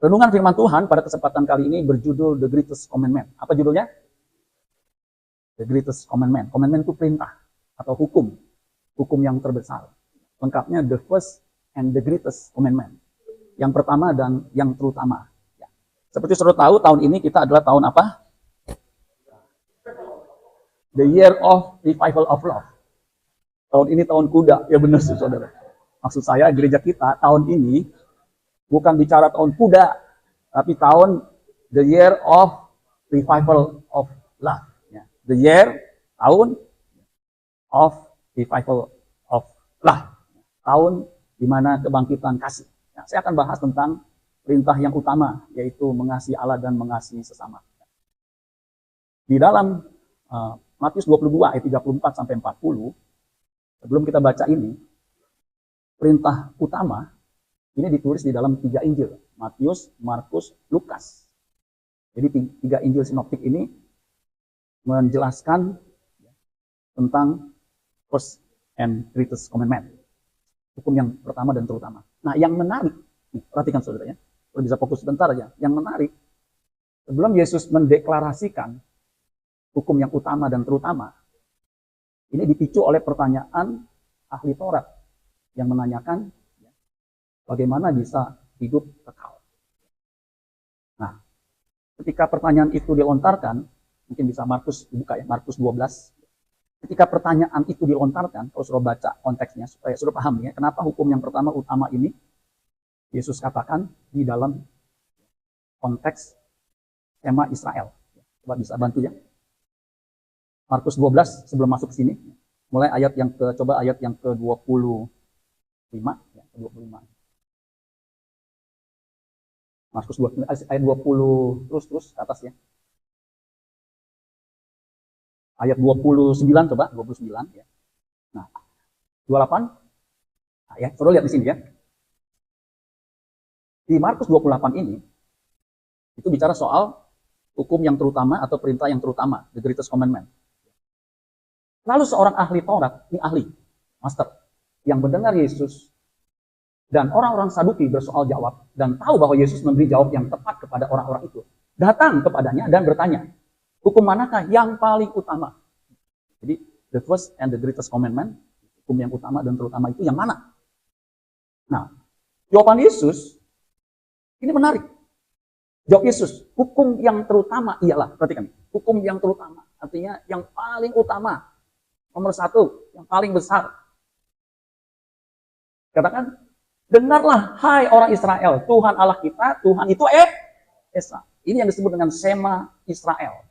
Renungan firman Tuhan pada kesempatan kali ini berjudul The Greatest Commandment. Apa judulnya? The Greatest Commandment. Commandment itu perintah atau hukum. Hukum yang terbesar. Lengkapnya the first and the greatest commandment. Yang pertama dan yang terutama. Ya. Seperti saudara tahu, tahun ini kita adalah tahun apa? The year of revival of love. Tahun ini tahun kuda. Ya benar sih saudara. Maksud saya gereja kita tahun ini bukan bicara tahun kuda, tapi tahun the year of revival of love. Ya. The year, tahun of revival of love. Tahun di mana kebangkitan kasih. Ya, saya akan bahas tentang perintah yang utama, yaitu mengasihi Allah dan mengasihi sesama. Di dalam Matius 22 ayat 34 sampai 40, sebelum kita baca ini, perintah utama ini ditulis di dalam 3 Injil, Matius, Markus, Lukas. Jadi 3 Injil sinoptik ini menjelaskan tentang first and greatest commandment. Hukum yang pertama dan terutama. Nah, yang menarik, perhatikan saudara ya, kalau bisa fokus sebentar aja. Yang menarik, sebelum Yesus mendeklarasikan hukum yang utama dan terutama, ini dipicu oleh pertanyaan ahli Taurat yang menanyakan bagaimana bisa hidup kekal. Nah, ketika pertanyaan itu dilontarkan, mungkin bisa Markus dibuka ya, Markus 12. Ketika pertanyaan itu dilontarkan, kalau sudah baca konteksnya, supaya sudah paham ya, kenapa hukum yang pertama utama ini Yesus katakan di dalam konteks tema Israel. Coba bisa bantu ya. Markus 12 sebelum masuk ke sini, mulai ayat yang ke-25 ya, ke-25. Markus 2 ayat 20 terus ke atas ya. Ayat 29 coba, 29 ya. Nah, 28. Nah, ya, suruh lihat di sini ya. Di Markus 28 ini itu bicara soal hukum yang terutama atau perintah yang terutama, the greatest commandment. Lalu seorang ahli Taurat, ini ahli, master, yang mendengar Yesus dan orang-orang Saduki bersoal jawab dan tahu bahwa Yesus memberi jawab yang tepat kepada orang-orang itu, datang kepadanya dan bertanya, hukum manakah yang paling utama? Jadi, the first and the greatest commandment, hukum yang utama dan terutama itu yang mana? Nah, jawaban Yesus ini menarik. Jawab Yesus, hukum yang terutama ialah, perhatikan, hukum yang terutama, artinya yang paling utama, nomor 1, yang paling besar. Katakan, dengarlah hai orang Israel, Tuhan Allah kita, Tuhan itu Esa. Ini yang disebut dengan Shema Israel.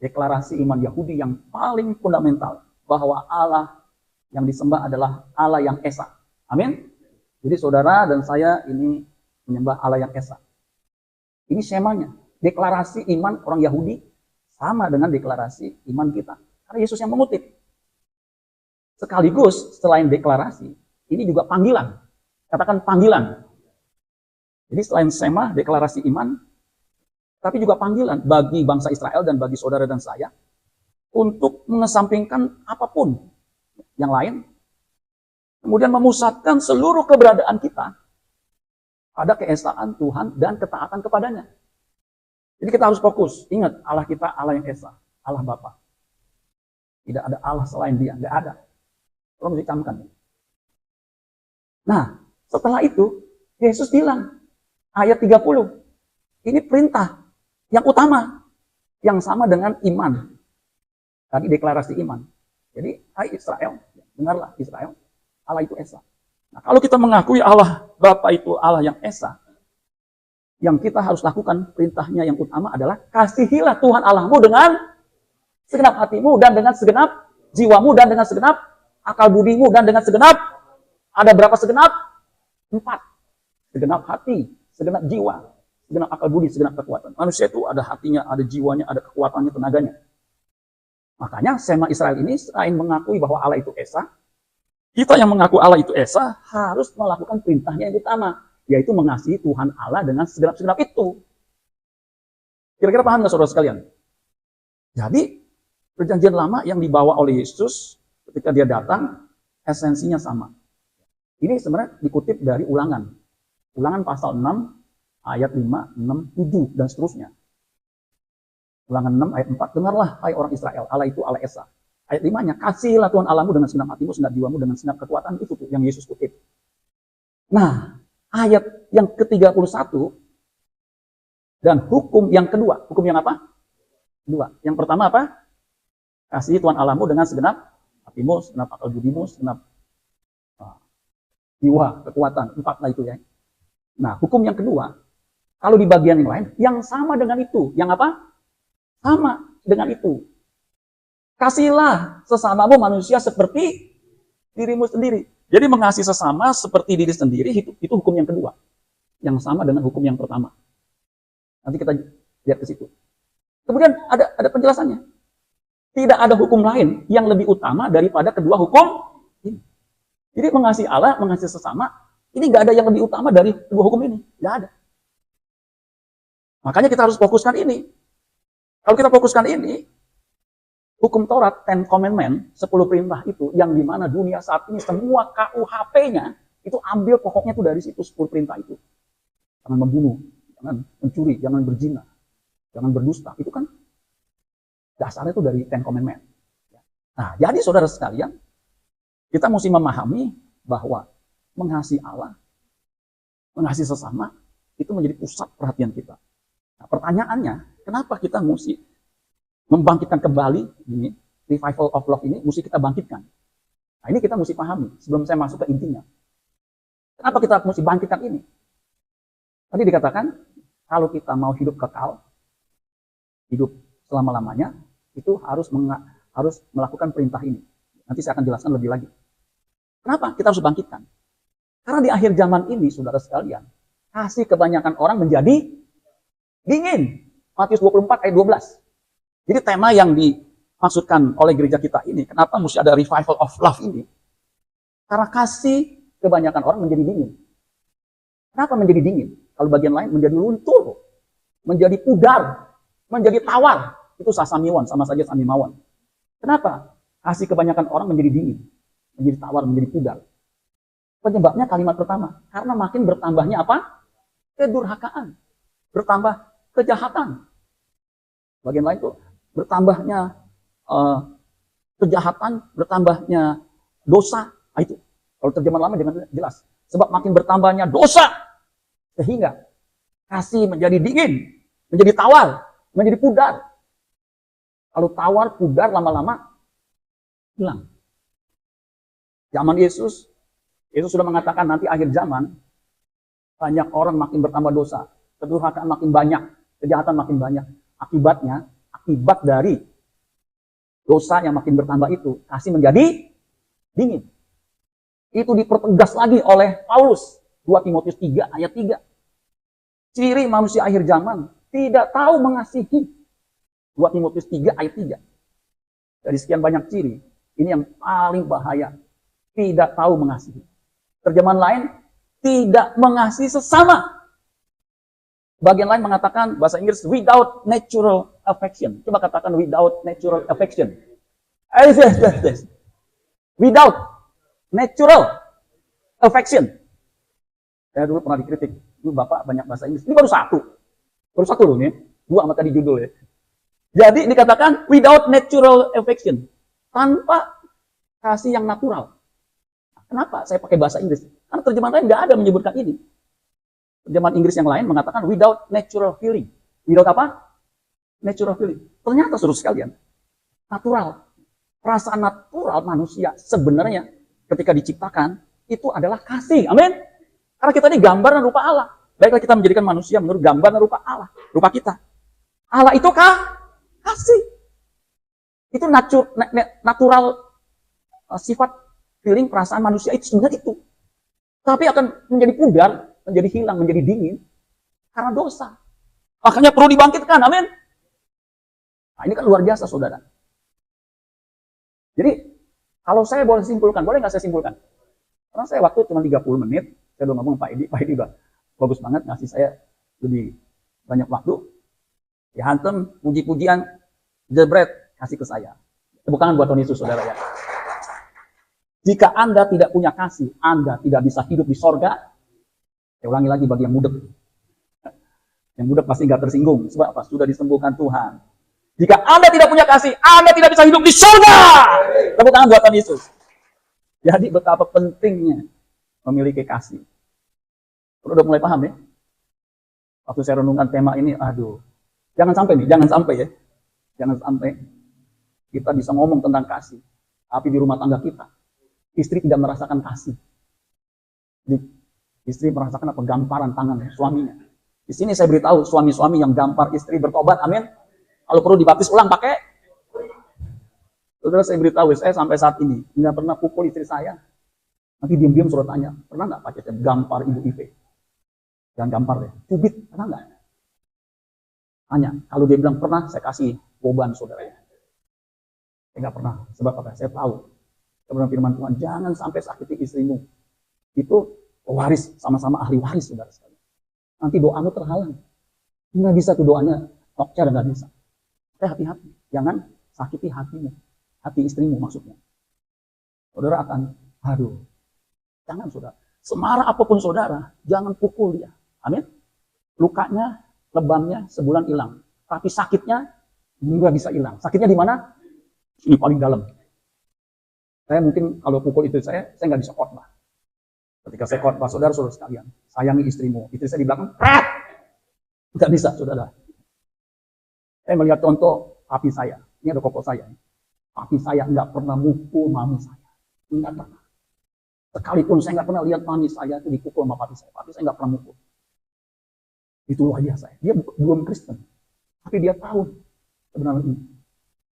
Deklarasi iman Yahudi yang paling fundamental, bahwa Allah yang disembah adalah Allah yang Esa. Amin. Jadi saudara dan saya ini menyembah Allah yang Esa. Ini semanya. Deklarasi iman orang Yahudi sama dengan deklarasi iman kita. Karena Yesus yang mengutip. Sekaligus selain deklarasi, ini juga panggilan. Katakan panggilan. Jadi selain sema, deklarasi iman, tapi juga panggilan bagi bangsa Israel dan bagi saudara dan saya untuk mengesampingkan apapun yang lain, kemudian memusatkan seluruh keberadaan kita pada keesaan Tuhan dan ketaatan kepadanya. Jadi kita harus fokus. Ingat, Allah kita Allah yang Esa, Allah Bapa. Tidak ada Allah selain Dia, nggak ada. Tolong dicamkan. Nah, setelah itu Yesus bilang, ayat 30, ini perintah yang utama, yang sama dengan iman. Tadi deklarasi iman. Jadi, hai Israel, dengarlah Israel, Allah itu Esa. Nah, kalau kita mengakui Allah Bapa itu Allah yang Esa, yang kita harus lakukan perintahnya yang utama adalah kasihilah Tuhan Allahmu dengan segenap hatimu dan dengan segenap jiwamu dan dengan segenap akal budimu dan dengan segenap, ada berapa segenap? 4. Segenap hati, segenap jiwa, segenap akal budi, segenap kekuatan. Manusia itu ada hatinya, ada jiwanya, ada kekuatannya, tenaganya. Makanya Shema Israel ini selain mengakui bahwa Allah itu Esa, kita yang mengaku Allah itu Esa harus melakukan perintahnya yang utama, yaitu mengasihi Tuhan Allah dengan segenap-segenap itu. Kira-kira paham nggak saudara sekalian? Jadi perjanjian lama yang dibawa oleh Yesus ketika dia datang, esensinya sama. Ini sebenarnya dikutip dari Ulangan. Ulangan pasal 6 ayat 5, 6, 7, dan seterusnya. Ulangan 6 ayat 4, dengarlah hai orang Israel, Allah itu Allah Esa. Ayat 5-nya, kasihlah Tuhan Allahmu dengan segenap hatimu, segenap jiwamu, dengan segenap kekuatan, itu tuh yang Yesus kutip. Nah, ayat yang ke-31, dan hukum yang kedua, hukum yang apa? Dua. Yang pertama apa? Kasih Tuhan Allahmu dengan segenap hatimu, segenap akal budimu, segenap jiwa, kekuatan, 4 lah itu ya. Nah, hukum yang kedua, kalau di bagian yang lain, yang sama dengan itu. Yang apa? Sama dengan itu. Kasihlah sesamamu manusia seperti dirimu sendiri. Jadi mengasihi sesama seperti diri sendiri, itu hukum yang kedua. Yang sama dengan hukum yang pertama. Nanti kita lihat ke situ. Kemudian ada penjelasannya. Tidak ada hukum lain yang lebih utama daripada kedua hukum ini. Jadi mengasihi Allah, mengasihi sesama, ini nggak ada yang lebih utama dari kedua hukum ini. Nggak ada. Makanya kita harus fokuskan ini. Kalau kita fokuskan ini, hukum Taurat, 10 Commandment, 10 perintah itu, yang dimana dunia saat ini semua KUHP-nya, itu ambil pokoknya itu dari situ, 10 perintah itu. Jangan membunuh, jangan mencuri, jangan berzina, jangan berdusta. Itu kan dasarnya itu dari 10 Commandment. Nah, jadi saudara sekalian, kita mesti memahami bahwa mengasihi Allah, mengasihi sesama, itu menjadi pusat perhatian kita. Nah, pertanyaannya, kenapa kita mesti membangkitkan kembali ini, revival of love ini, mesti kita bangkitkan. Nah, ini kita mesti pahami, sebelum saya masuk ke intinya. Kenapa kita mesti bangkitkan ini? Tadi dikatakan, kalau kita mau hidup kekal, hidup selama-lamanya, itu harus melakukan perintah ini. Nanti saya akan jelaskan lebih lagi. Kenapa kita harus bangkitkan? Karena di akhir zaman ini, saudara sekalian, kasih kebanyakan orang menjadi dingin. Matius 24 ayat 12. Jadi tema yang dimaksudkan oleh gereja kita ini, kenapa mesti ada revival of love ini? Karena kasih kebanyakan orang menjadi dingin. Kenapa menjadi dingin? Kalau bagian lain menjadi luntur, menjadi pudar, menjadi tawar. Itu sasamiwan, sama saja samimawan. Kenapa? Kasih kebanyakan orang menjadi dingin, menjadi tawar, menjadi pudar. Penyebabnya kalimat pertama, karena makin bertambahnya apa? Kedurhakaan, bertambah kejahatan. Bagian lain itu bertambahnya kejahatan, bertambahnya dosa. Nah, itu kalau terjemahan lama jangan jelas. Sebab makin bertambahnya dosa, sehingga kasih menjadi dingin, menjadi tawar, menjadi pudar. Kalau tawar, pudar, lama-lama hilang. Zaman Yesus sudah mengatakan nanti akhir zaman, banyak orang makin bertambah dosa, kedurhakaan makin banyak, kejahatan makin banyak. Akibatnya, akibat dari dosa yang makin bertambah itu, kasih menjadi dingin. Itu dipertegas lagi oleh Paulus, 2 Timotius 3 ayat 3. Ciri manusia akhir zaman, tidak tahu mengasihi. 2 Timotius 3 ayat 3. Dari sekian banyak ciri, ini yang paling bahaya. Tidak tahu mengasihi. Terjemahan lain, tidak mengasihi sesama. Bagian lain mengatakan, bahasa Inggris, without natural affection. Coba katakan without natural affection. Without natural affection. Saya dulu pernah dikritik. Dulu Bapak banyak bahasa Inggris. Ini baru satu. Baru satu loh nih. 2 sama tadi judul ya. Jadi dikatakan without natural affection. Tanpa kasih yang natural. Kenapa saya pakai bahasa Inggris? Karena terjemahan lain nggak ada menyebutkan ini. Terjemahan Inggris yang lain mengatakan without natural feeling. Without apa? Natural feeling. Ternyata saudara sekalian, natural. Perasaan natural manusia sebenarnya ketika diciptakan itu adalah kasih. Amin. Karena kita ini gambar dan rupa Allah. Baiklah kita menjadikan manusia menurut gambar dan rupa Allah. Rupa kita. Allah itu kasih. Itu natural sifat feeling perasaan manusia itu sebenarnya itu. Tapi akan menjadi pudar, menjadi hilang, menjadi dingin karena dosa. Makanya perlu dibangkitkan, amin. Nah, ini kan luar biasa, saudara. Jadi, kalau saya boleh simpulkan, boleh nggak saya simpulkan? Karena saya waktu cuma 30 menit, saya udah ngomong Pak Edi bagus banget ngasih saya lebih banyak waktu. Ya hantem, puji-pujian, jebret, kasih ke saya. Tepuk tangan buat Tuhan Yesus, saudara ya. Jika Anda tidak punya kasih, Anda tidak bisa hidup di sorga. Saya ulangi lagi bagi yang mudek. Yang budak pasti nggak tersinggung. Sebab apa? Sudah disembuhkan Tuhan. Jika Anda tidak punya kasih, Anda tidak bisa hidup di surga. Tepuk tangan buatan Yesus. Jadi betapa pentingnya memiliki kasih. Udah mulai paham ya? Waktu saya renungkan tema ini, aduh. Jangan sampai ya. Jangan sampai kita bisa ngomong tentang kasih. Tapi di rumah tangga kita, istri tidak merasakan kasih. Istri merasakan apa? Gamparan tangan suaminya. Di sini saya beritahu suami-suami yang gampar istri bertobat, amin. Kalau perlu dibaptis ulang pakai. Saudara, saya beritahu, saya sampai saat ini nggak pernah pukul istri saya. Nanti diam-diam suruh tanya, pernah nggak Pak Cecep gampar Ibu Ive? Jangan gampar deh, cubit, pernah nggak? Tanya, kalau dia bilang pernah, saya kasih beban saudara ya. Saya nggak pernah, sebab apa? Saya tahu. Kebenaran firman Tuhan, jangan sampai sakiti istrimu. Itu waris, sama-sama ahli waris saudara sekalian. Nanti doamu terhalang. Nggak bisa tuh doanya, tokcer nggak bisa. Hati-hati, jangan sakiti hatimu, hati istrimu maksudnya. Saudara akan, jangan saudara. Semarah apapun saudara, jangan pukul dia. Amin. Lukanya, lebamnya sebulan hilang. Tapi sakitnya nggak bisa hilang. Sakitnya di mana? Ini paling dalam. Saya mungkin kalau pukul itu saya nggak bisa khotbah. Ketika saya khotbah, saudara-saudara sekalian, sayangi istrimu. Istri saya di belakang, nggak bisa saudara. Saya melihat contoh papi saya. Ini ada koko saya. Papi saya nggak pernah mukul mami saya. Nggak pernah. Sekalipun saya nggak pernah lihat mami saya itu dipukul sama papi saya. Papi saya nggak pernah mukul. Itu luar biasa. Dia belum Kristen. Tapi dia tahu kebenaran ini.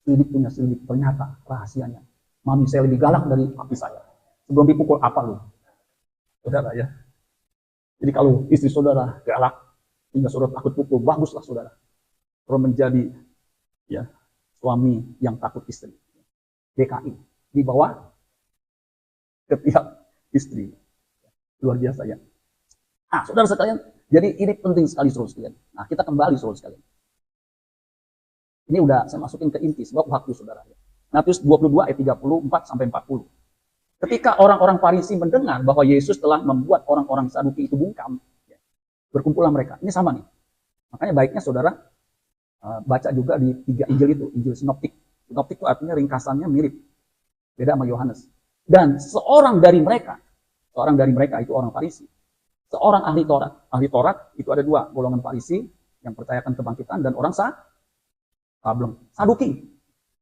Selidik punya selidik. Ternyata rahasianya. Mami saya lebih galak dari papi saya. Sebelum dipukul apa lu? Saudara ya. Jadi kalau istri saudara galak, hingga saudara takut pukul, baguslah saudara. Saudara menjadi ya suami yang takut istri. DKI. Di bawah setiap istri. Luar biasa ya. Nah, saudara sekalian, jadi ini penting sekali saudara sekalian. Nah, kita kembali saudara sekalian. Ini udah saya masukin ke inti sebab waktu saudara. Matius 22 ayat 34 sampai 40. Ketika orang-orang Farisi mendengar bahwa Yesus telah membuat orang-orang Saduki itu bungkam, berkumpullah mereka. Ini sama nih. Makanya baiknya saudara baca juga di 3 Injil itu, Injil Sinoptik. Sinoptik itu artinya ringkasannya mirip. Beda sama Yohanes. Dan seorang dari mereka itu orang Farisi. Seorang ahli Taurat. Ahli Taurat itu ada 2, golongan Farisi yang percayakan kebangkitan dan orang Saduki.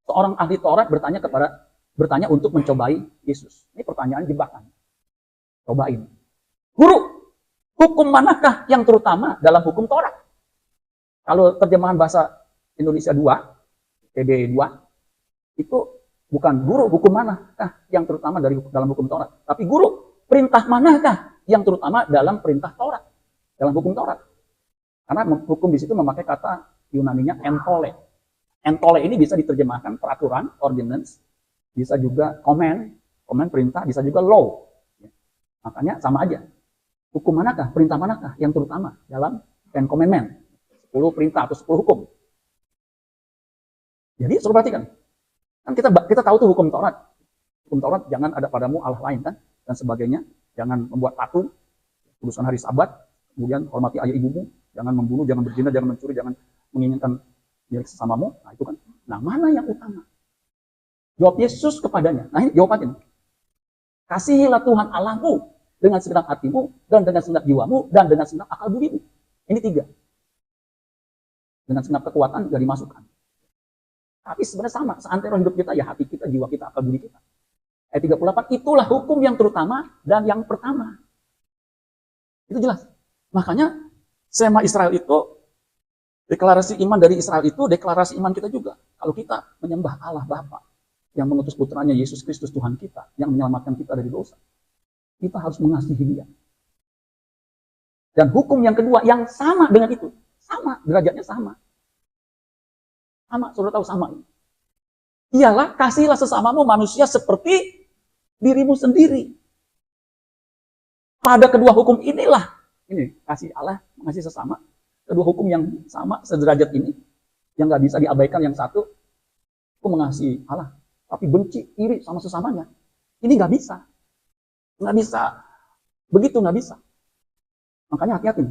Seorang ahli Taurat bertanya untuk mencobai Yesus. Ini pertanyaan jebakan. Cobain. Guru, hukum manakah yang terutama dalam hukum Taurat? Kalau terjemahan bahasa Indonesia 2, TB 2, itu bukan guru hukum manakah yang terutama dalam hukum Taurat. Tapi guru, perintah manakah yang terutama dalam perintah Taurat? Dalam hukum Taurat. Karena hukum di situ memakai kata Yunaninya entole. Entole ini bisa diterjemahkan peraturan, ordinance, bisa juga command perintah, bisa juga law. Makanya sama aja. Hukum manakah, perintah manakah yang terutama dalam Ten Commandment? 10 perintah atau 10 hukum. Jadi suruh perhatikan. Kan kita tahu tuh hukum Taurat. Hukum Taurat, jangan ada padamu Allah lain kan, dan sebagainya. Jangan membuat patung, kudusan hari Sabat, kemudian hormati ayah ibumu, jangan membunuh, jangan berzina, jangan mencuri, jangan menginginkan milik sesamamu. Nah itu kan. Nah mana yang utama? Jawab Yesus kepadanya. Nah ini jawabannya. Kasihilah Tuhan Allahmu dengan segenap hatimu, dan dengan segenap jiwamu, dan dengan segenap akal budimu. Ini 3. Dengan segenap kekuatan gak dimasukkan. Tapi sebenarnya sama, seantero hidup kita, ya hati kita, jiwa kita, akal budi kita. Ayat 38, itulah hukum yang terutama dan yang pertama. Itu jelas. Makanya, Sema Israel itu, deklarasi iman dari Israel itu, deklarasi iman kita juga. Kalau kita menyembah Allah Bapa, yang mengutus putranya Yesus Kristus Tuhan kita, yang menyelamatkan kita dari dosa, kita harus mengasihi dia. Dan hukum yang kedua, yang sama dengan itu, sama, derajatnya sama. Sama, saudara tahu sama. Ialah, kasihlah sesamamu manusia seperti dirimu sendiri. Pada kedua hukum inilah, ini kasih Allah, mengasihi sesama. Kedua hukum yang sama, sederajat ini, yang gak bisa diabaikan yang satu, aku mengasihi Allah, tapi benci, iri sama sesamanya. Ini gak bisa. Nggak bisa. Begitu nggak bisa. Makanya hati-hati.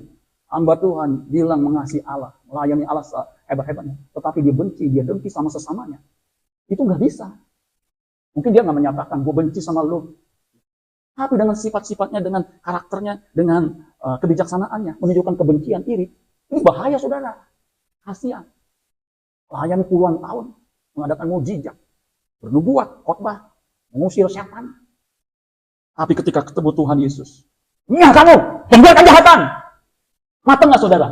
Hamba Tuhan bilang mengasihi Allah, melayani Allah sehebat-hebatnya, tetapi dia benci, dia dengki sama sesamanya. Itu nggak bisa. Mungkin dia nggak menyatakan, gue benci sama lu. Tapi dengan sifat-sifatnya, dengan karakternya, dengan kebijaksanaannya, menunjukkan kebencian, iri. Ini bahaya, saudara. Kasihan. Melayani puluhan tahun, mengadakan mukjizat, bernubuat, khotbah, mengusir setan. Tapi ketika ketemu Tuhan Yesus, "Nyah kamu, pembuat kejahatan!" Mateng nggak, saudara?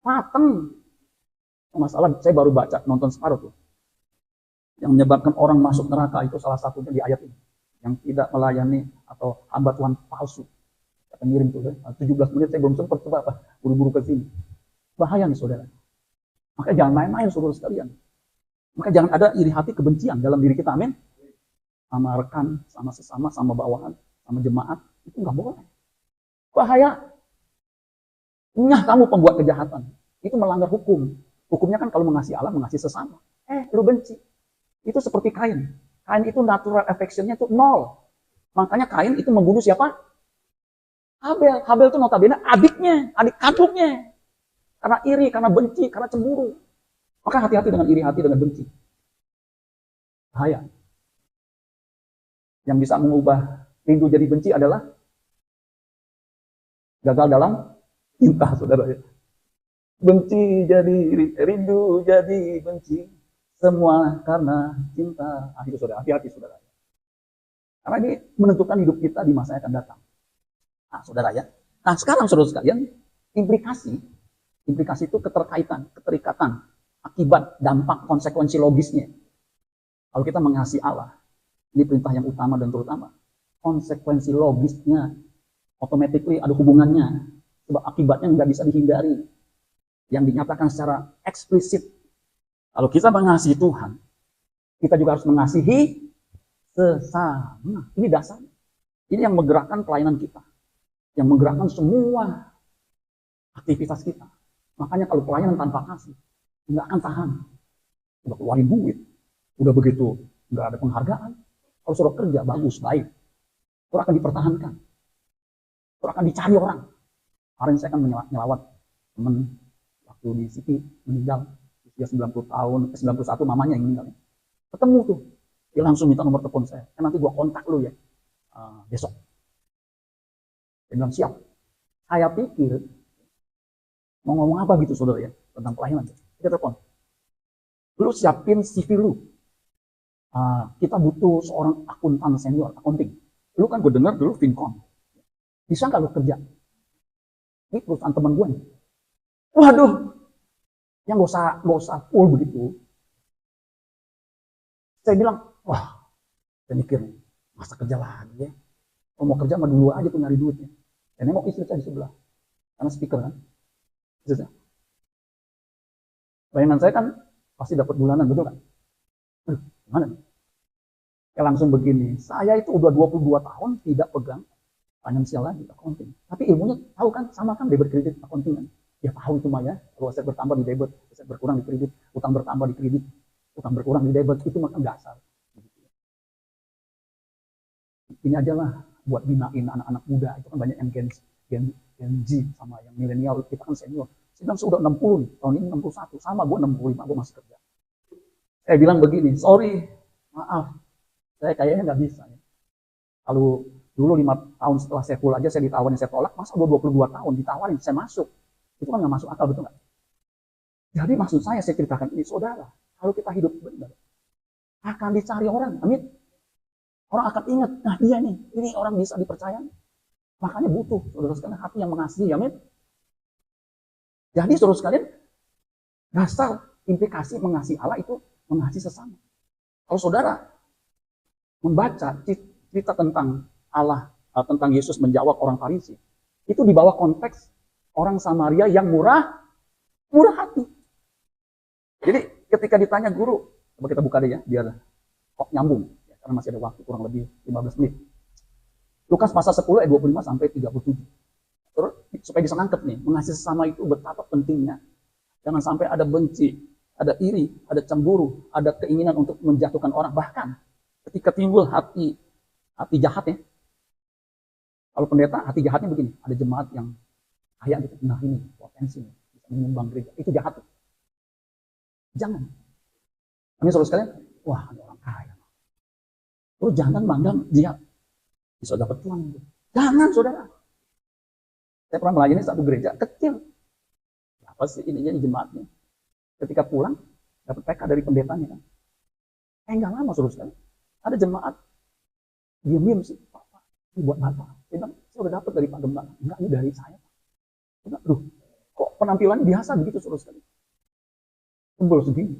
Mateng. Masalah, saya baru baca, nonton separuh tuh. Yang menyebabkan orang masuk neraka itu salah satunya di ayat ini. Yang tidak melayani atau hamba Tuhan palsu. Saya ngirim tuh, 17 menit saya belum sempat coba apa, buru-buru ke sini. Bahaya nih, saudara. Makanya jangan main-main, saudara sekalian. Makanya jangan ada iri hati, kebencian dalam diri kita, amin. Sama rekan, sama sesama, sama bawahan, sama jemaat, itu nggak boleh. Bahaya. Nyah kamu pembuat kejahatan. Itu melanggar hukum. Hukumnya kan kalau mengasihi Allah, mengasihi sesama. Lu benci. Itu seperti Kain. Kain itu natural affection-nya itu 0. Makanya Kain itu membunuh siapa? Habel. Habel itu notabene adiknya, adik kandungnya. Karena iri, karena benci, karena cemburu. Maka hati-hati dengan iri hati, dengan benci. Bahaya. Yang bisa mengubah rindu jadi benci adalah gagal dalam cinta, saudara. Benci jadi rindu, jadi benci. Semua karena cinta. Itu saudara, hati-hati, saudara. Karena ini menentukan hidup kita di masa yang akan datang. Nah, saudara ya. Nah, sekarang saudara sekalian, implikasi itu keterikatan, akibat, dampak, konsekuensi logisnya. Kalau kita mengasihi Allah, ini perintah yang utama dan terutama. Konsekuensi logisnya, automatically ada hubungannya. Sebab akibatnya nggak bisa dihindari. Yang dinyatakan secara eksplisit. Kalau kita mengasihi Tuhan, kita juga harus mengasihi sesama. Ini dasarnya. Ini yang menggerakkan pelayanan kita. Yang menggerakkan semua aktivitas kita. Makanya kalau pelayanan tanpa kasih, nggak akan tahan. Udah keluarin duit. Udah begitu, nggak ada penghargaan. Kalau suruh kerja, bagus, baik. Itu akan dipertahankan. Itu akan dicari orang. Kemarin saya kan menyelawat teman waktu di Siti meninggal. Usia 90 tahun, 91 mamanya yang meninggal. Ketemu tuh. Dia langsung minta nomor telepon saya. Nanti gua kontak lu ya. Besok. Dia bilang siap. Saya pikir mau ngomong apa gitu, saudara ya, tentang pelayanan. Kita telepon. Lu siapin CV lu. Kita butuh seorang akuntan senior, accounting. Lu kan gue dengar dulu Vincom. Bisa nggak lu kerja? Ini perusahaan teman gue nih. Waduh, yang gak usah full begitu. Saya bilang, wah, saya mikir, masa kerja lagi ya? Kalau mau kerja mah dulu aja tuh nyari duitnya. Dan nengok istri saya di sebelah. Karena speaker kan. Bayangan saya kan pasti dapat bulanan, betul kan? Gimana nih? Ya langsung begini, saya itu udah 22 tahun tidak pegang finansial lagi, accounting. Tapi ilmunya tahu kan, sama kan debit kredit accounting kan. Ya tahu itu mah ya, kalau aset bertambah di debit, aset berkurang di kredit, utang bertambah di kredit, utang berkurang di debit, itu mah kan dasar. Ini aja lah buat binain anak-anak muda, itu kan banyak yang Gen Z sama yang milenial, kita kan senior. Saya bilang sudah 60 nih, tahun ini 61, sama gue 65, gue masih kerja. Saya bilang begini, sorry, maaf, saya kayaknya nggak bisa. Ya. Kalau dulu 5 tahun setelah saya full aja saya ditawarin, saya tolak, masa udah 22 tahun ditawarin, saya masuk. Itu kan nggak masuk akal, betul nggak? Jadi maksud saya ceritakan ini, saudara, kalau kita hidup benar, akan dicari orang, amin. Orang akan ingat, nah dia nih, ini orang bisa dipercaya. Makanya butuh, saudara sekalian, hati yang mengasihi, amin. Jadi saudara sekalian, dasar implikasi mengasihi Allah itu mengasihi sesama. Kalau saudara membaca cerita tentang Allah, tentang Yesus menjawab orang Farisi, itu di bawah konteks orang Samaria yang murah hati. Jadi ketika ditanya guru, coba kita buka deh ya, biar kok nyambung, ya, karena masih ada waktu kurang lebih 15 menit. Lukas pasal 10 ayat 25 sampai 37. Terus supaya bisa nangkep nih, mengasihi sesama itu betapa pentingnya. Jangan sampai ada benci, ada iri, ada cemburu, ada keinginan untuk menjatuhkan orang. Bahkan ketika timbul hati jahat ya. Kalau pendeta, hati jahatnya begini, ada jemaat yang kaya gitu, nah ini potensi bisa menyumbang gereja, itu jahat. Jangan. Kami saudara sekalian, wah ada orang kaya. Terus jangan mandang dia bisa dapat uang. Jangan saudara. Saya pernah melayani satu gereja kecil. Apa sih ininya jemaatnya? Ketika pulang, dapat PK dari pendetanya kan. Enggak lama saudara sekalian. Ada jemaat diam-diam sih, Pak, ini buat Bapak. Dia bilang, saya udah dapat dari Pak Gembala. Enggak, ini dari saya. Dia bilang, aduh, kok penampilannya biasa begitu saudara sekalian. Tebel segini.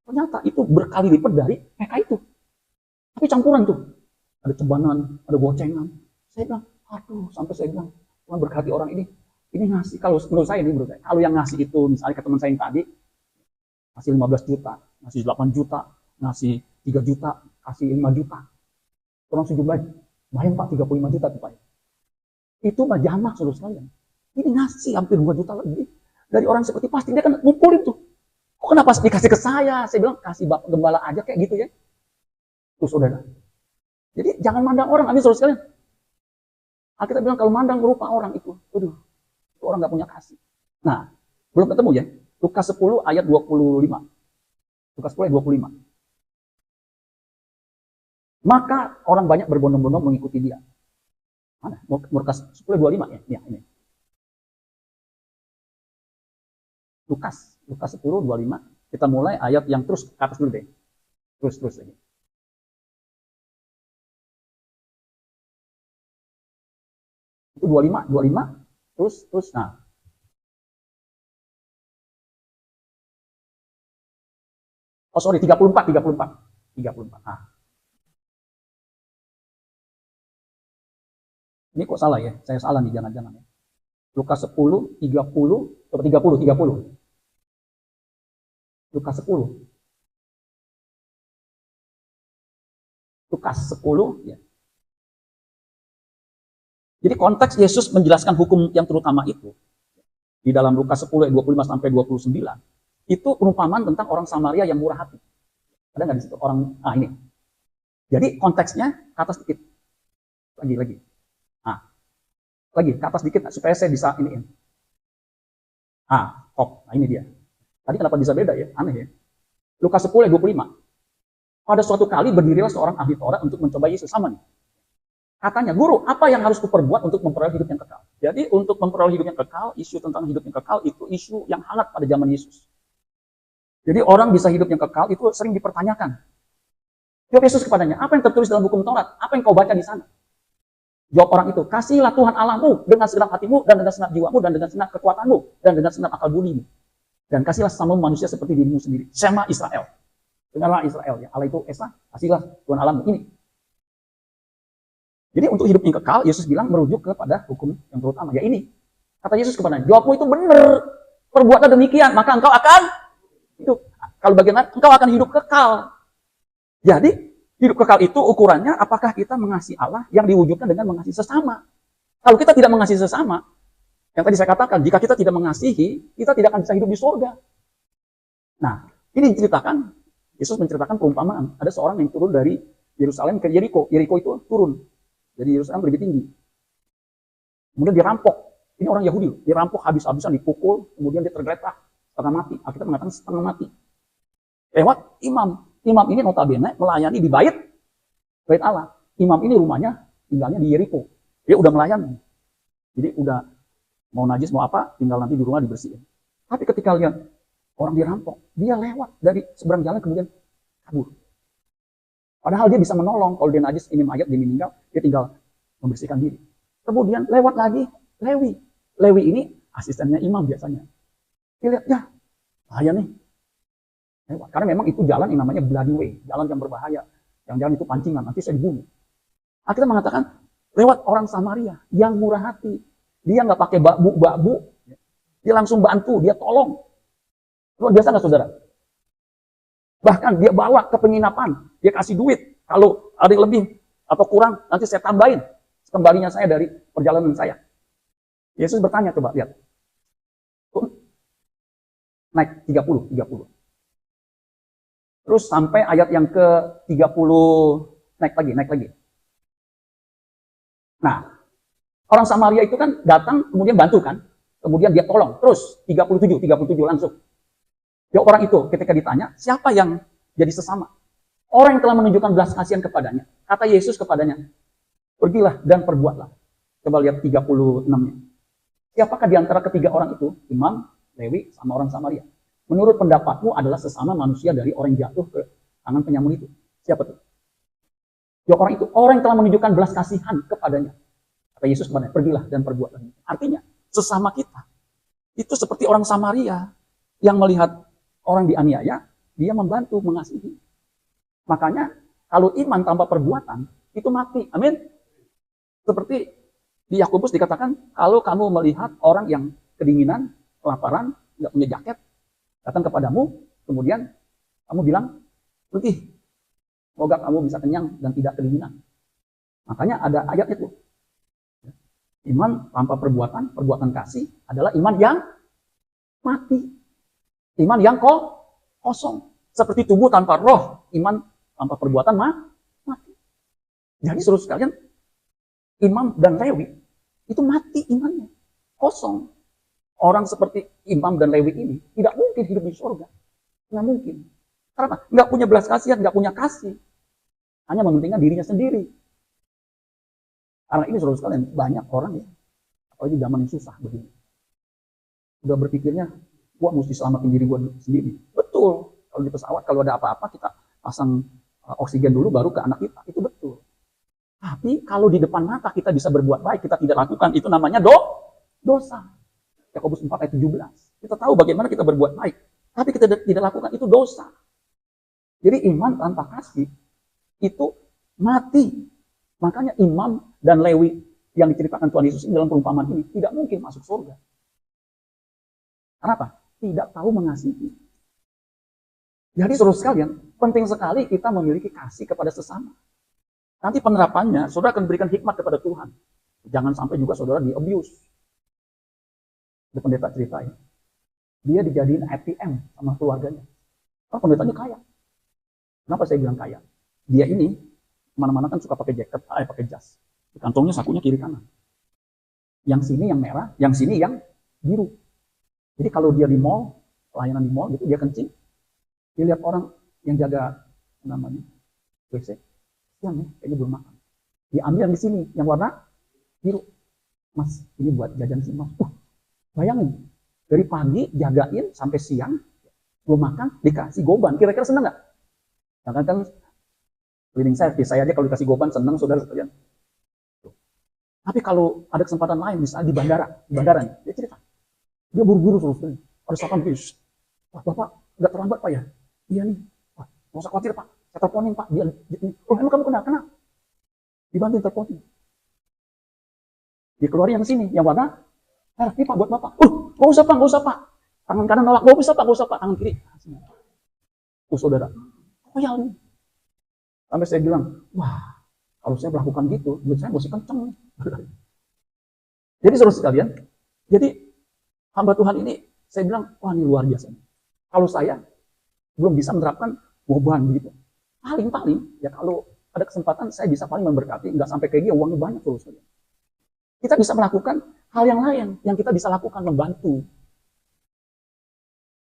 Ternyata itu berkali lipat dari PK itu. Tapi campuran tuh. Ada cebanan, ada gocengan. Saya bilang, aduh, sampai saya bilang, Tuhan berkati orang ini ngasih, kalau menurut saya, kalau yang ngasih itu, misalnya ke teman saya yang tadi, ngasih 15 juta, ngasih 8 juta, ngasih 3 juta, kasih 5 juta. Orang sejumlah, bayang Pak, 35 juta tuh Pak. Itu mah jamak saudara sekalian. Ini ngasih hampir 2 juta lebih. Dari orang seperti pasti dia kan ngumpulin tuh. Kok kenapa dikasih ke saya? Saya bilang, kasih Bapak Gembala aja kayak gitu ya. Tuh saudara. Jadi jangan mandang orang, amin saudara sekalian. Alkitab bilang kalau mandang rupa orang itu, aduh, itu orang nggak punya kasih. Nah, belum ketemu ya. Lukas 10 ayat 25. Lukas 10 ayat 25. Maka orang banyak berbondong-bondong mengikuti dia. Mana? Lukas 10 ayat 25 ya? Ya, ini. Lukas 10 25. Kita mulai ayat yang terus ke atas dulu deh. Terus lagi. Itu 25, terus, nah. Oh sorry, 34. Nah. Ini kok salah ya? Saya salah nih, jangan-jangan ya. Lukas 10, 30, coba 30. Lukas 10. Lukas 10, ya. Jadi konteks Yesus menjelaskan hukum yang terutama itu, di dalam Lukas 10 ayat 25 sampai 29, itu perumpamaan tentang orang Samaria yang murah hati. Ada nggak di situ? Ini. Jadi konteksnya ke atas dikit. Lagi. Lagi, ke atas dikit supaya saya bisa iniin. Nah ini dia. Tadi kenapa bisa beda ya? Aneh ya. Lukas 10 ayat 25. Pada suatu kali berdirilah seorang ahli Taurat untuk mencoba Yesus. Sama nih. Katanya, guru, apa yang harus kuperbuat untuk memperoleh hidup yang kekal? Jadi untuk memperoleh hidup yang kekal, isu tentang hidup yang kekal itu isu yang hangat pada zaman Yesus. Jadi orang bisa hidup yang kekal itu sering dipertanyakan. Jawab Yesus kepadanya, apa yang tertulis dalam hukum Taurat? Apa yang kau baca di sana? Jawab orang itu, kasihlah Tuhan Allahmu dengan segenap hatimu, dan dengan segenap jiwamu, dan dengan segenap kekuatanmu, dan dengan segenap akal budimu. Dan kasihlah sesama manusia seperti dirimu sendiri. Shema Israel. Dengarlah Israel, ya. Allah itu Esa, kasihlah Tuhan Allahmu. Ini. Jadi untuk hidup yang kekal, Yesus bilang merujuk kepada hukum yang terutama. Ya ini. Kata Yesus kepadanya, jawabmu itu benar. Perbuatlah demikian, maka engkau akan hidup. Kalau bagaimana? Engkau akan hidup kekal. Jadi, hidup kekal itu ukurannya apakah kita mengasihi Allah yang diwujudkan dengan mengasihi sesama. Kalau kita tidak mengasihi sesama, yang tadi saya katakan, jika kita tidak mengasihi, kita tidak akan bisa hidup di surga. Nah, ini diceritakan, Yesus menceritakan perumpamaan. Ada seorang yang turun dari Yerusalem ke Yeriko. Yeriko itu turun. Jadi Yerusalem lebih tinggi. Kemudian dirampok. Ini orang Yahudi. Dirampok habis-habisan, dipukul. Kemudian dia tergeletak. Setengah mati. Alkitab mengatakan setengah mati. Lewat imam. Imam ini notabene melayani di bait Allah. Imam ini rumahnya tinggalnya di Yeriko. Dia udah melayani. Jadi udah mau najis, mau apa, tinggal nanti di rumah dibersihin. Tapi ketika lihat orang dirampok, dia lewat dari seberang jalan kemudian kabur. Padahal dia bisa menolong, kalau dia najis, ini mayat, dia meninggal, dia tinggal membersihkan diri. Kemudian lewat lagi Lewi. Lewi ini asistennya imam biasanya. Dia lihat, ya, bahaya nih. Lewat. Karena memang itu jalan yang namanya bloody way, jalan yang berbahaya. Yang jalan itu pancingan, nanti saya dibunuh. Kita mengatakan, lewat orang Samaria yang murah hati. Dia nggak pakai bak-bu. Dia langsung bantu, dia tolong. Luar biasa nggak saudara? Bahkan dia bawa ke penginapan, dia kasih duit. Kalau ada yang lebih atau kurang, nanti saya tambahin kembalinya saya dari perjalanan saya. Yesus bertanya, coba lihat. Naik 30. Terus sampai ayat yang ke-30, naik lagi. Nah, orang Samaria itu kan datang kemudian bantu kan. Kemudian dia tolong, terus 37 langsung. Ya orang itu ketika ditanya, siapa yang jadi sesama? Orang yang telah menunjukkan belas kasihan kepadanya. Kata Yesus kepadanya, pergilah dan perbuatlah. Coba lihat 36-nya. Siapakah di antara ketiga orang itu? Imam, Lewi, sama orang Samaria. Menurut pendapatmu adalah sesama manusia dari orang yang jatuh ke tangan penyamun itu. Siapa tuh? Ya orang itu, orang yang telah menunjukkan belas kasihan kepadanya. Kata Yesus kepadanya, pergilah dan perbuatlah. Artinya, sesama kita. Itu seperti orang Samaria yang melihat orang dianiaya, dia membantu, mengasihi. Makanya, kalau iman tanpa perbuatan, itu mati. Amin. Seperti di Yakobus dikatakan, kalau kamu melihat orang yang kedinginan, kelaparan, nggak punya jaket, datang kepadamu, kemudian kamu bilang, pergi, semoga kamu bisa kenyang dan tidak kedinginan. Makanya ada ayat itu. Iman tanpa perbuatan, perbuatan kasih adalah iman yang mati. Iman yang kosong. Seperti tubuh tanpa roh, iman tanpa perbuatan mati. Jadi suruh sekalian, Imam dan Lewi itu mati imannya, kosong. Orang seperti Imam dan Lewi ini tidak mungkin hidup di surga, nggak mungkin. Karena nggak punya belas kasihan, nggak punya kasih, hanya mementingkan dirinya sendiri. Karena ini suruh sekalian banyak orang ya, apalagi zaman yang susah begini, udah berpikirnya, gua mesti selamatin diri gua sendiri. Betul, kalau di pesawat kalau ada apa-apa kita pasang oksigen dulu baru ke anak kita, itu betul. Tapi kalau di depan mata kita bisa berbuat baik, kita tidak lakukan, itu namanya dosa. Yakobus 4 ayat 17. Kita tahu bagaimana kita berbuat baik, tapi kita tidak lakukan, itu dosa. Jadi iman tanpa kasih itu mati. Makanya Imam dan Lewi yang diceritakan Tuhan Yesus ini dalam perumpamaan ini tidak mungkin masuk surga. Kenapa? Tidak tahu mengasihi. Jadi saudara sekalian, penting sekali kita memiliki kasih kepada sesama. Nanti penerapannya, saudara akan berikan hikmat kepada Tuhan. Jangan sampai juga saudara di-abuse. Ada pendeta ceritain. Dia dijadiin ATM sama keluarganya. Oh, pendetanya kaya. Kenapa saya bilang kaya? Dia ini, mana-mana kan suka pakai jaket, pakai jas. Di kantongnya sakunya kiri kanan. Yang sini yang merah, yang sini yang biru. Jadi kalau dia di mall, pelayanan di mall gitu, dia kencing. Dia lihat orang yang jaga namanya WC, yang nih, kayaknya belum makan. Dia ambil yang di sini, yang warna biru. Mas, ini buat jajan sih, Mas. Bayangin, dari pagi jagain sampai siang, belum makan, dikasih goban. Kira-kira seneng nggak? Jangan kan cleaning service, saya aja kalau dikasih goban seneng, saudara sekalian. Tapi kalau ada kesempatan lain, misalnya di bandara nih, dia cerita. Dia buru-buru terus, ada satpam bis. Wah, Bapak, nggak terlambat Pak ya? Iya nih. Wah, nggak usah khawatir Pak, saya teleponin Pak. Dia, oh emang kamu kenal? Dibantuin teleponin. Dia keluarin yang sini, yang warna merah. Ini Pak buat Bapak. Nggak usah Pak. Tangan kanan nolak, nggak usah Pak. Tangan kiri. Saudara, koyal nih. Sampai saya bilang, wah, kalau saya melakukan gitu, duit saya mesti kenceng nih. Jadi saudara sekalian, jadi hamba Tuhan ini, saya bilang, wah ini luar biasa. Kalau saya belum bisa menerapkan beban begitu. Paling, ya kalau ada kesempatan, saya bisa paling memberkati, nggak sampai kayak dia, uangnya banyak terus. Kita bisa melakukan hal yang lain, yang kita bisa lakukan, membantu.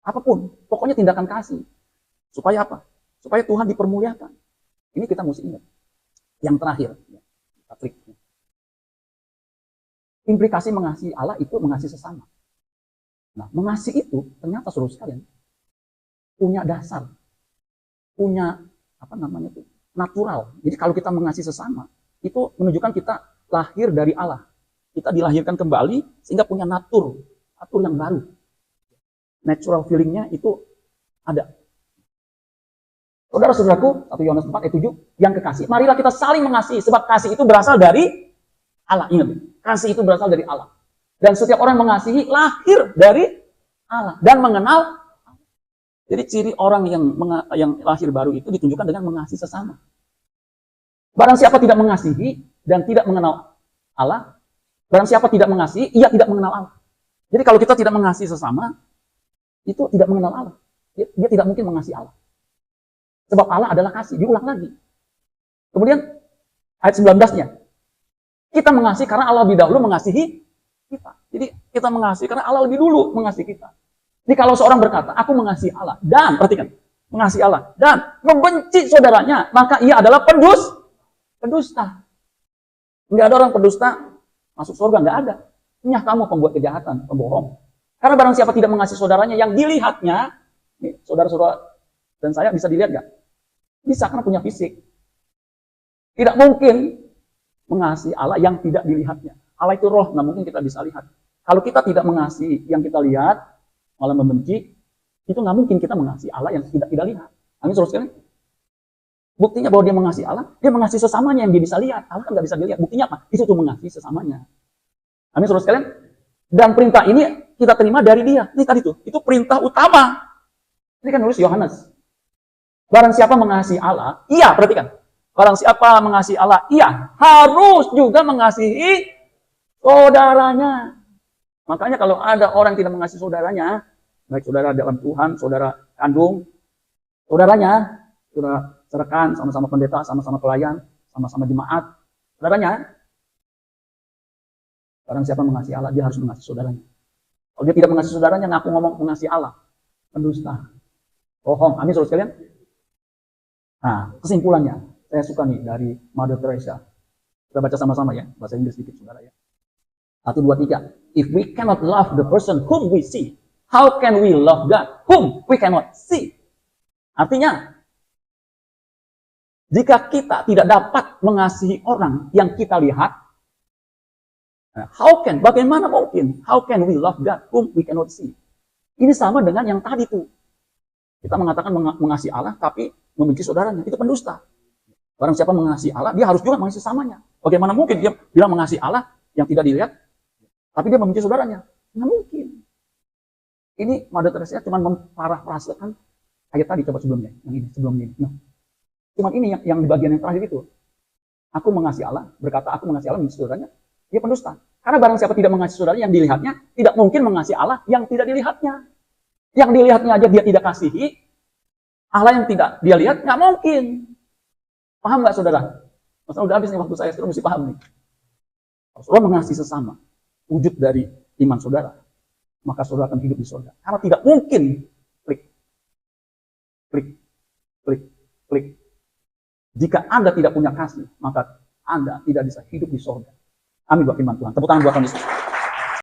Apapun, pokoknya tindakan kasih. Supaya apa? Supaya Tuhan dipermuliakan. Ini kita mesti ingat. Yang terakhir, Patrick. Implikasi mengasihi Allah itu mengasihi sesama. Nah, mengasihi itu ternyata saudara sekalian punya dasar, punya natural. Jadi kalau kita mengasihi sesama, itu menunjukkan kita lahir dari Allah. Kita dilahirkan kembali sehingga punya natur yang baru. Natural feelingnya itu ada. Saudara-saudaraku, 1 Yohanes 4 ayat 7, yang kekasih, marilah kita saling mengasihi, sebab kasih itu berasal dari Allah. Ingat, kasih itu berasal dari Allah. Dan setiap orang mengasihi lahir dari Allah dan mengenal Allah. Jadi ciri orang yang lahir baru itu ditunjukkan dengan mengasihi sesama. Barang siapa tidak mengasihi dan tidak mengenal Allah, barang siapa tidak mengasihi, ia tidak mengenal Allah. Jadi kalau kita tidak mengasihi sesama, itu tidak mengenal Allah. Dia tidak mungkin mengasihi Allah. Sebab Allah adalah kasih. Diulang lagi. Kemudian ayat 19-nya. Kita mengasihi karena Allah lebih dahulu mengasihi kita. Jadi kita mengasihi karena Allah lebih dulu mengasihi kita. Jadi kalau seorang berkata, aku mengasihi Allah, dan, perhatikan, mengasihi Allah, dan membenci saudaranya, maka ia adalah pendusta. Nggak ada orang pendusta masuk surga, nggak ada. Hanya kamu pembuat kejahatan, pembohong. Karena barang siapa tidak mengasihi saudaranya yang dilihatnya, nih, saudara-saudara dan saya bisa dilihat nggak? Bisa, karena punya fisik. Tidak mungkin mengasihi Allah yang tidak dilihatnya. Allah itu roh, nggak mungkin kita bisa lihat. Kalau kita tidak mengasihi yang kita lihat, malah membenci, itu nggak mungkin kita mengasihi Allah yang tidak lihat. Amin, saudara sekalian. Buktinya bahwa dia mengasihi Allah, dia mengasihi sesamanya yang dia bisa lihat. Allah kan nggak bisa dilihat. Buktinya apa? Itu tuh mengasihi sesamanya. Amin, saudara sekalian. Dan perintah ini kita terima dari dia. Ini tadi tuh, itu perintah utama. Ini kan nulis Yohanes. Barang siapa mengasihi Allah, iya, perhatikan. Barang siapa mengasihi Allah, iya, harus juga mengasihi saudaranya. Makanya kalau ada orang yang tidak mengasihi saudaranya, baik saudara dalam Tuhan, saudara kandung, saudaranya, saudara serkan, sama-sama pendeta, sama-sama pelayan, sama-sama jemaat, saudaranya, barang siapa mengasihi Allah, dia harus mengasihi saudaranya. Kalau dia tidak mengasihi saudaranya, ngaku ngomong mengasihi Allah, pendusta, bohong. Amin, saudara sekalian. Nah, kesimpulannya, saya suka nih dari Mother Teresa. Kita baca sama-sama ya, bahasa Inggris sedikit, saudara ya. 1, 2, 3. If we cannot love the person whom we see, how can we love God whom we cannot see? Artinya, jika kita tidak dapat mengasihi orang yang kita lihat, bagaimana mungkin? How can we love God whom we cannot see? Ini sama dengan yang tadi tuh. Kita mengatakan mengasihi Allah, tapi membenci saudaranya. Itu pendusta. Barang siapa mengasihi Allah, dia harus juga mengasihi samanya. Bagaimana mungkin dia bilang mengasihi Allah yang tidak dilihat, tapi dia membenci saudaranya? Nggak mungkin. Ini Mother Teresa cuma memparafrasekan ayat tadi, coba sebelumnya. Yang ini, sebelumnya ini. Nah, cuma ini yang di bagian yang terakhir itu. Aku mengasihi Allah, berkata aku mengasihi Allah, membenci saudaranya. Dia pendusta. Karena barang siapa tidak mengasihi saudaranya yang dilihatnya, tidak mungkin mengasihi Allah yang tidak dilihatnya. Yang dilihatnya aja dia tidak kasihi, Allah yang tidak dia lihat, nggak mungkin. Paham nggak, saudara? Masalah udah habis nih waktu saya, saudara mesti paham nih. Kalau saudara mengasihi sesama, wujud dari iman saudara, maka saudara akan hidup di surga. Karena tidak mungkin klik, klik, klik, klik. Jika Anda tidak punya kasih, maka Anda tidak bisa hidup di surga. Amin buat firman Tuhan. Tepuk tangan buat Yesus.